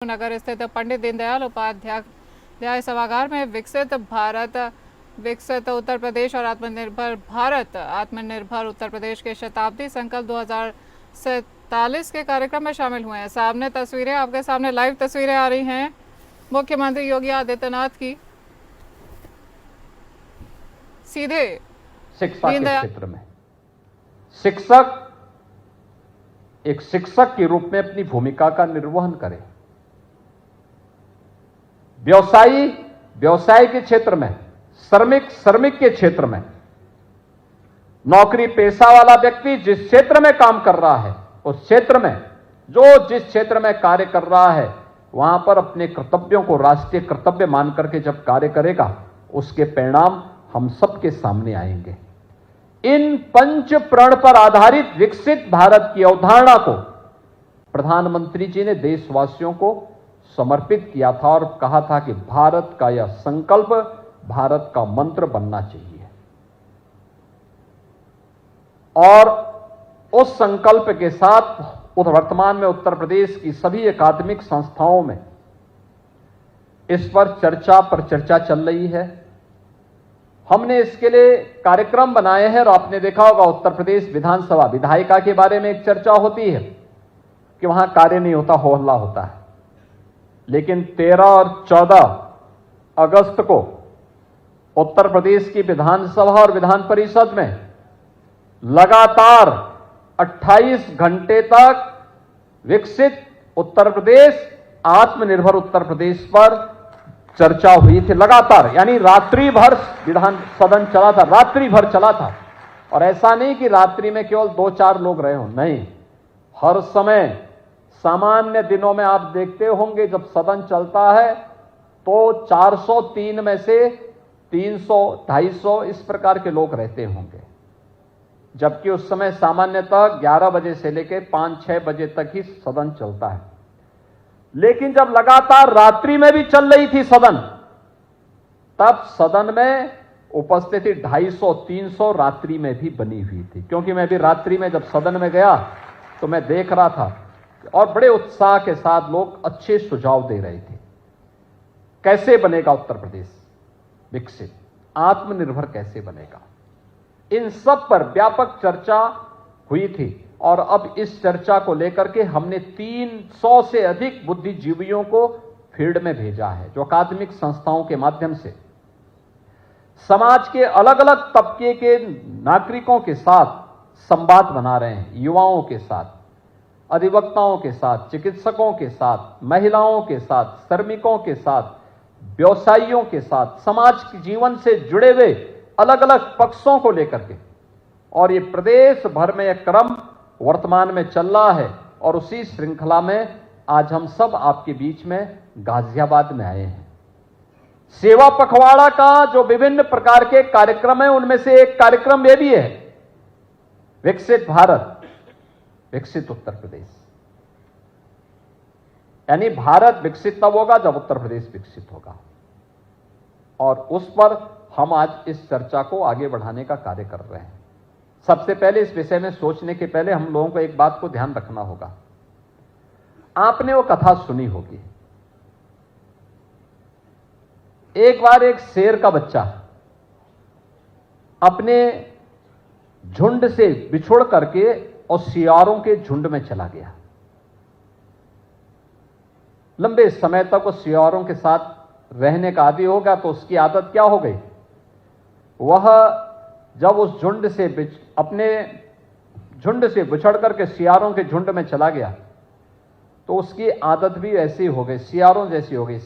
नगर स्थित पंडित दीनदयाल उपाध्याय सभागार में विकसित भारत विकसित उत्तर प्रदेश और आत्मनिर्भर उत्तर प्रदेश के शताब्दी संकल्प 2047 के कार्यक्रम में शामिल हुए हैं। सामने तस्वीरें, आपके सामने लाइव तस्वीरें आ रही हैं मुख्यमंत्री योगी आदित्यनाथ की। सीधे शिक्षा के क्षेत्र में एक शिक्षक के रूप में अपनी भूमिका का निर्वहन करें। व्यवसाय के क्षेत्र में, श्रमिक के क्षेत्र में, नौकरी पेशा वाला व्यक्ति जिस क्षेत्र में काम कर रहा है उस क्षेत्र में, जिस क्षेत्र में कार्य कर रहा है वहां पर अपने कर्तव्यों को राष्ट्रीय कर्तव्य मान करके जब कार्य करेगा उसके परिणाम हम सबके सामने आएंगे। इन पंच प्रण पर आधारित विकसित भारत की अवधारणा को प्रधानमंत्री जी ने देशवासियों को समर्पित किया था और कहा था कि भारत का यह संकल्प भारत का मंत्र बनना चाहिए। और उस संकल्प के साथ वर्तमान में उत्तर प्रदेश की सभी अकादमिक संस्थाओं में इस पर चर्चा चल रही है। हमने इसके लिए कार्यक्रम बनाए हैं और आपने देखा होगा उत्तर प्रदेश विधानसभा विधायिका के बारे में एक चर्चा होती है कि वहां कार्य नहीं होता, हो हल्ला होता है। लेकिन 13 और 14 अगस्त को उत्तर प्रदेश की विधानसभा और विधान परिषद में लगातार 28 घंटे तक विकसित उत्तर प्रदेश, आत्मनिर्भर उत्तर प्रदेश पर चर्चा हुई थी लगातार। यानी रात्रि भर विधान सदन चला था, रात्रि भर चला था। और ऐसा नहीं कि रात्रि में केवल 2-4 लोग रहे हो, नहीं, हर समय सामान्य दिनों में आप देखते होंगे जब सदन चलता है तो 403 में से 300-250 इस प्रकार के लोग रहते होंगे, जबकि उस समय सामान्यतः 11 बजे से लेकर 5-6 बजे तक ही सदन चलता है। लेकिन जब लगातार रात्रि में भी चल रही थी सदन, तब सदन में उपस्थिति 250-300 रात्रि में भी बनी हुई थी। क्योंकि मैं भी रात्रि में जब सदन में गया तो मैं देख रहा था और बड़े उत्साह के साथ लोग अच्छे सुझाव दे रहे थे। कैसे बनेगा उत्तर प्रदेश विकसित, आत्मनिर्भर कैसे बनेगा, इन सब पर व्यापक चर्चा हुई थी। और अब इस चर्चा को लेकर के हमने 300 से अधिक बुद्धिजीवियों को फील्ड में भेजा है, जो अकादमिक संस्थाओं के माध्यम से समाज के अलग अलग तबके के नागरिकों के साथ संवाद बना रहे हैं। युवाओं के साथ, अधिवक्ताओं के साथ, चिकित्सकों के साथ, महिलाओं के साथ, श्रमिकों के साथ, व्यवसायियों के साथ, समाज के जीवन से जुड़े हुए अलग अलग पक्षों को लेकर के। और ये प्रदेश भर में यह क्रम वर्तमान में चल रहा है। और उसी श्रृंखला में आज हम सब आपके बीच में गाजियाबाद में आए हैं। सेवा पखवाड़ा का जो विभिन्न प्रकार के कार्यक्रम है उनमें से एक कार्यक्रम यह भी है, विकसित भारत विकसित उत्तर प्रदेश। यानी भारत विकसित तब होगा जब उत्तर प्रदेश विकसित होगा। और उस पर हम आज इस चर्चा को आगे बढ़ाने का कार्य कर रहे हैं। सबसे पहले इस विषय में सोचने के पहले हम लोगों को एक बात को ध्यान रखना होगा। आपने वो कथा सुनी होगी, एक बार एक शेर का बच्चा अपने झुंड से बिछुड़ करके और सियारों के झुंड में चला गया। लंबे समय तक वो सियारों के साथ रहने का आदी होगा तो उसकी आदत क्या हो गई, वह जब उस अपने झुंड से बिछड़ करके सियारों के झुंड में चला गया तो उसकी आदत भी ऐसी हो गई, सियारों जैसी हो गई।